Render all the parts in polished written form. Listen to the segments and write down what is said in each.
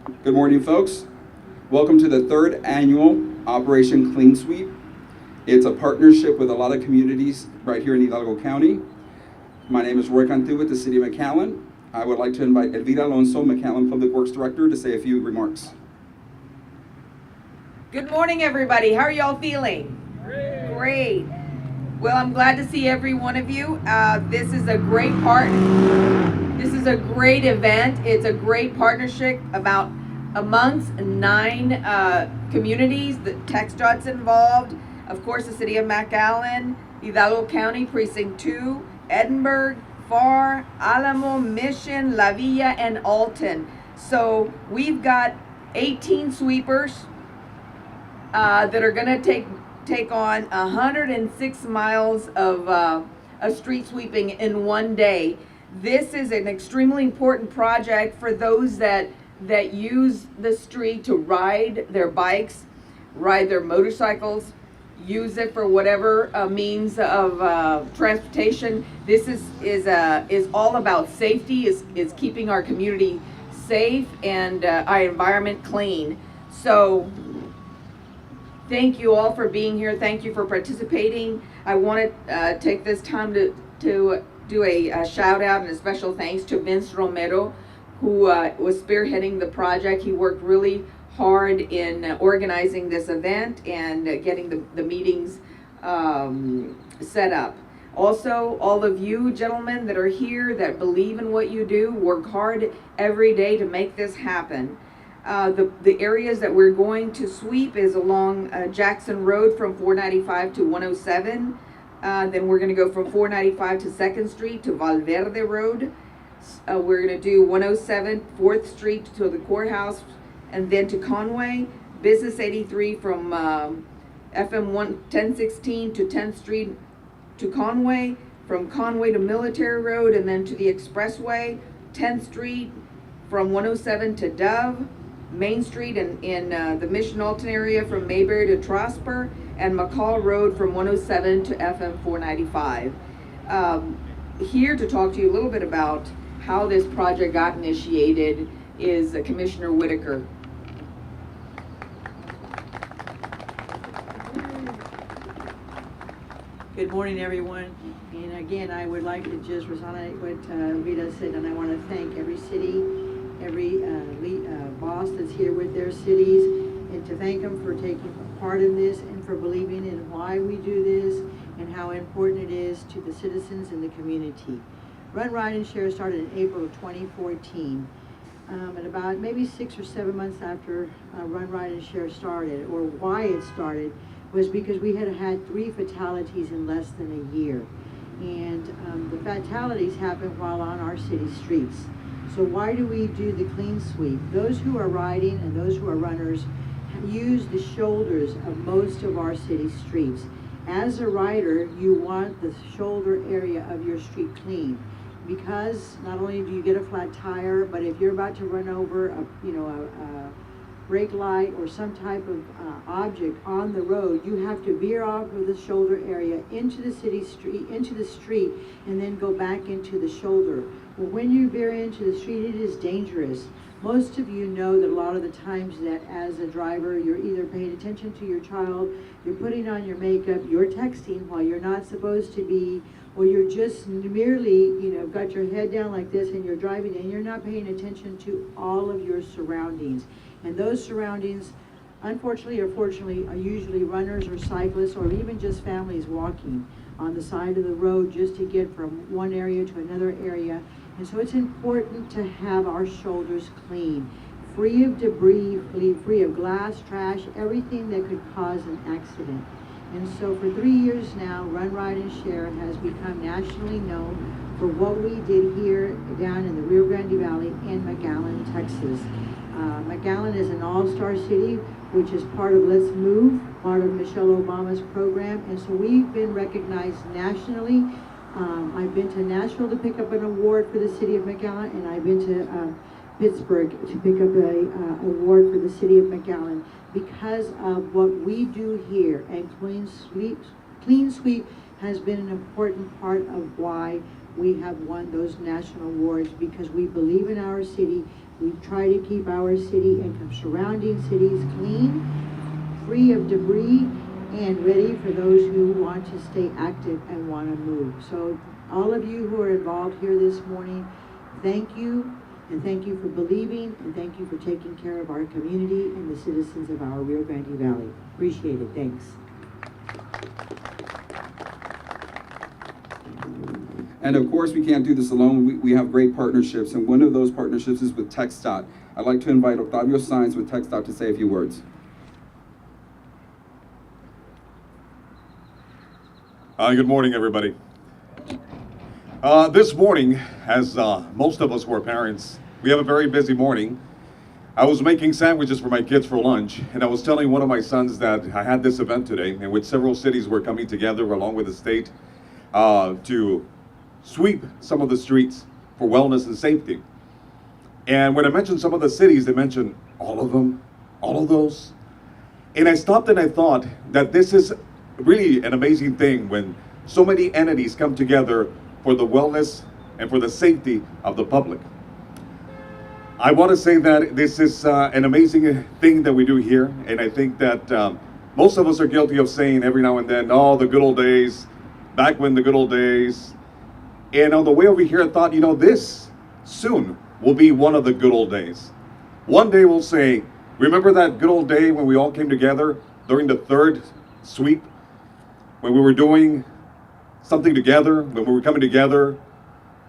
Good morning, folks. Welcome to the third annual Operation Clean Sweep. It's a partnership with a lot of communities right here in Hidalgo County. My name is Roy Cantu with the City of McAllen. I would like to invite Elvira Alonso, McAllen Public Works Director, to say a few remarks. Good morning, everybody. How are y'all feeling? Great. Well, I'm glad to see every one of you. This is a great This is a great event. It's a great partnership amongst 9 communities. The TxDOT's involved. Of course, the City of McAllen, Hidalgo County Precinct 2, Edinburg, Pharr, Alamo, Mission, La Villa, and Alton. So we've got 18 sweepers that are going to take on 106 miles of street sweeping in one day. This is an extremely important project for those that use the street to ride their bikes, ride their motorcycles, use it for whatever means of transportation. This is all about safety, is keeping our community safe and our environment clean. So thank you all for being here. Thank you for participating. I want to take this time to do a shout out and a special thanks to Vince Romero, who was spearheading the project. He worked really hard in organizing this event and getting the meetings set up. Also, all of you gentlemen that are here that believe in what you do, work hard every day to make this happen. The areas that we're going to sweep is along Jackson Road from 495 to 107. Then we're going to go from 495 to 2nd Street to Valverde Road. We're going to do 107 4th Street to the courthouse, and then to Conway. Business 83 from FM 1016 to 10th Street to Conway. From Conway to Military Road, and then to the Expressway. 10th Street from 107 to Dove. Main Street in the Mission Alton area from Mayberry to Trosper, and McCall Road from 107 to FM 495. Here to talk to you a little bit about how this project got initiated is Commissioner Whitacre. Good morning, everyone. And again, I would like to just resonate what Rita said, and I want to thank every city, every boss that's here with their cities, and to thank them for taking part in this and for believing in why we do this and how important it is to the citizens and the community. Run, Ride, and Share started in April of 2014. And about maybe 6 or 7 months after Run, Ride, and Share started, or why it started, was because we had had 3 fatalities in less than a year. And the fatalities happened while on our city streets. So why do we do the clean sweep? Those who are riding and those who are runners use the shoulders of most of our city streets. As a rider, you want the shoulder area of your street clean, because not only do you get a flat tire, but if you're about to run over a brake light or some type of object on the road, you have to veer off of the shoulder area into the street, and then go back into the shoulder. Well, when you veer into the street, it is dangerous. Most of you know that a lot of the times that as a driver, you're either paying attention to your child, you're putting on your makeup, you're texting while you're not supposed to be, or you're just merely, got your head down like this and you're driving and you're not paying attention to all of your surroundings. And those surroundings, unfortunately or fortunately, are usually runners or cyclists or even just families walking on the side of the road just to get from one area to another area. And so it's important to have our shoulders clean, free of debris, free of glass, trash, everything that could cause an accident. And so for 3 years now, Run, Ride, and Share has become nationally known for what we did here down in the Rio Grande Valley in McAllen, Texas. McAllen is an all-star city, which is part of Let's Move, part of Michelle Obama's program, and so we've been recognized nationally. I've been to Nashville to pick up an award for the city of McAllen, and I've been to Pittsburgh to pick up an award for the city of McAllen because of what we do here. And Clean Sweep has been an important part of why we have won those national awards, because we believe in our city, We try to keep our city and surrounding cities clean, free of debris, and ready for those who want to stay active and want to move. So all of you who are involved here this morning, thank you, and thank you for believing, and thank you for taking care of our community and the citizens of our Rio Grande Valley. Appreciate it. Thanks. And of course, we can't do this alone. We have great partnerships, and one of those partnerships is with TxDOT. I'd like to invite Octavio Saenz with TxDOT to say a few words. Good morning, everybody. This morning, as most of us who are parents, we have a very busy morning. I was making sandwiches for my kids for lunch, and I was telling one of my sons that I had this event today in which several cities were coming together along with the state to sweep some of the streets for wellness and safety. And when I mentioned some of the cities, they mentioned all of them, all of those. And I stopped and I thought that this is really an amazing thing when so many entities come together for the wellness and for the safety of the public. I want to say that this is an amazing thing that we do here, and I think that most of us are guilty of saying every now and then, oh, the good old days, back when the good old days. And on the way over here, I thought, you know, this soon will be one of the good old days. One day we'll say, remember that good old day when we all came together during the third sweep? When we were doing something together, when we were coming together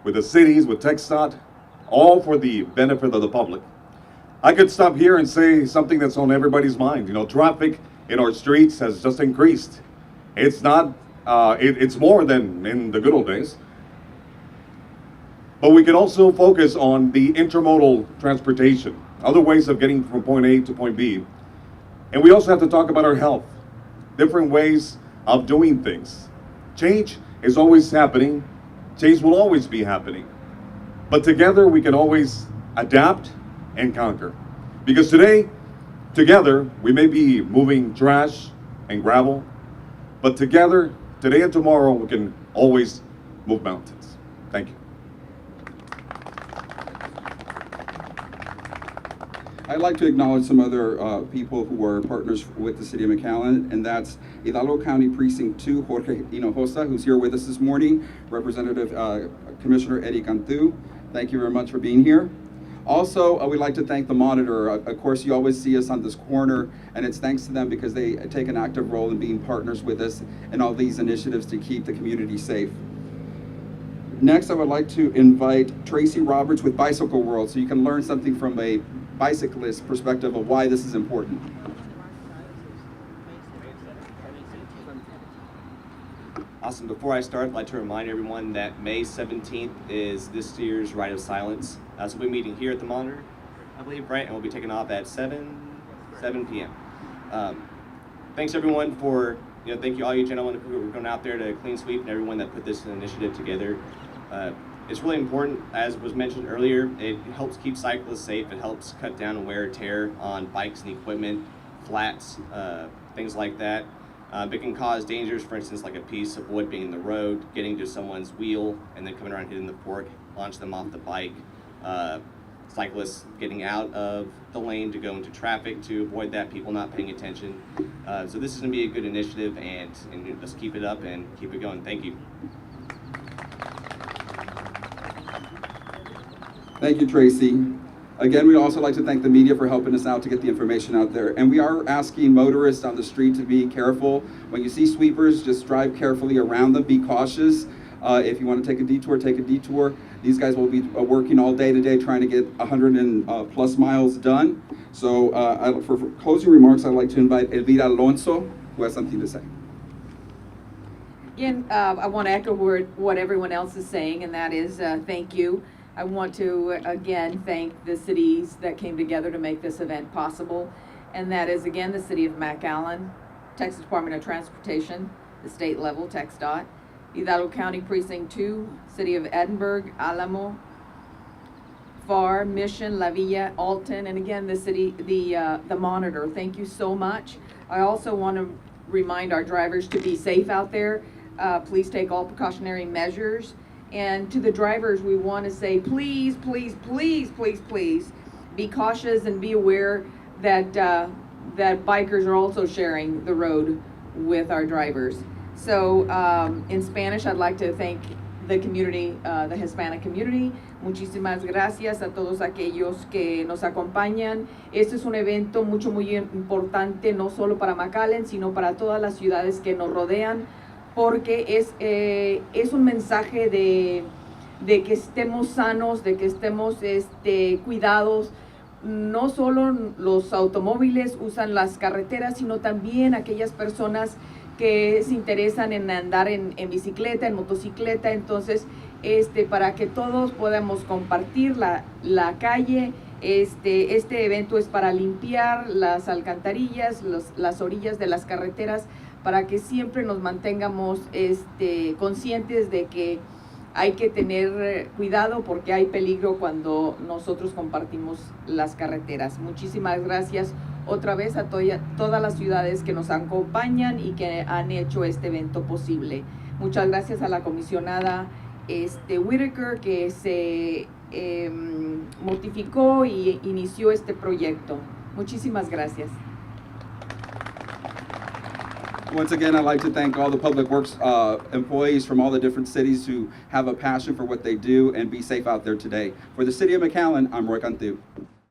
with the cities, with TxDOT, all for the benefit of the public. I could stop here and say something that's on everybody's mind. You know, traffic in our streets has just increased. It's not, it's more than in the good old days. But we can also focus on the intermodal transportation, other ways of getting from point A to point B. And we also have to talk about our health, different ways of doing things. Change is always happening. Change will always be happening. But together we can always adapt and conquer. Because today, together, we may be moving trash and gravel, but together, today and tomorrow, we can always move mountains. Thank you. I'd like to acknowledge some other people who are partners with the City of McAllen, and that's Hidalgo County Precinct 2, Jorge Hinojosa, who's here with us this morning, Representative Commissioner Cantu. Thank you very much for being here. Also, we'd like to thank the monitor. Of course, you always see us on this corner, and it's thanks to them because they take an active role in being partners with us in all these initiatives to keep the community safe. Next, I would like to invite Tracy Roberts with Bicycle World, so you can learn something from a bicyclist perspective of why this is important. Awesome. Before I start, I'd like to remind everyone that May 17th is this year's Ride of Silence. So we'll be meeting here at the Monitor, I believe, right? And we'll be taking off at 7 p.m. Thanks everyone for, thank you all you gentlemen who are going out there to clean sweep and everyone that put this initiative together. It's really important, as was mentioned earlier, it helps keep cyclists safe, it helps cut down wear and tear on bikes and equipment, flats, things like that. It can cause dangers, for instance, like a piece of wood being in the road, getting to someone's wheel, and then coming around hitting the fork, launch them off the bike. Cyclists getting out of the lane to go into traffic to avoid that, people not paying attention. So this is going to be a good initiative, and let's keep it up and keep it going. Thank you. Thank you, Tracy. Again, we'd also like to thank the media for helping us out to get the information out there. And we are asking motorists on the street to be careful. When you see sweepers, just drive carefully around them, be cautious. If you want to take a detour, take a detour. These guys will be working all day today trying to get 100 and plus miles done. So for closing remarks, I'd like to invite Elvira Alonso, who has something to say. Again, I want to echo what everyone else is saying, and that is thank you. I want to, again, thank the cities that came together to make this event possible, and that is, again, the City of McAllen, Texas Department of Transportation, the state level, TxDOT, Hidalgo County Precinct 2, City of Edinburg, Alamo, Pharr, Mission, La Villa, Alton, and again, the city, the Monitor. Thank you so much. I also want to remind our drivers to be safe out there. Please take all precautionary measures. And to the drivers, we want to say, please, please, please, please, please, be cautious and be aware that that bikers are also sharing the road with our drivers. So in Spanish, I'd like to thank the community, the Hispanic community. Muchísimas gracias a todos aquellos que nos acompañan. Este es un evento muy importante, no solo para McAllen, sino para todas las ciudades que nos rodean, porque es un mensaje de que estemos sanos, de que estemos cuidados. No solo los automóviles usan las carreteras, sino también aquellas personas que se interesan en andar en bicicleta, en motocicleta. Entonces, para que todos podamos compartir la calle, este evento es para limpiar las alcantarillas, las orillas de las carreteras, para que siempre nos mantengamos conscientes de que hay que tener cuidado porque hay peligro cuando nosotros compartimos las carreteras. Muchísimas gracias otra vez a todas las ciudades que nos acompañan y que han hecho este evento posible. Muchas gracias a la comisionada Whitacre, que se mortificó y inició este proyecto. Muchísimas gracias. Once again, I'd like to thank all the public works employees from all the different cities who have a passion for what they do, and be safe out there today. For the city of McAllen, I'm Roy Cantu.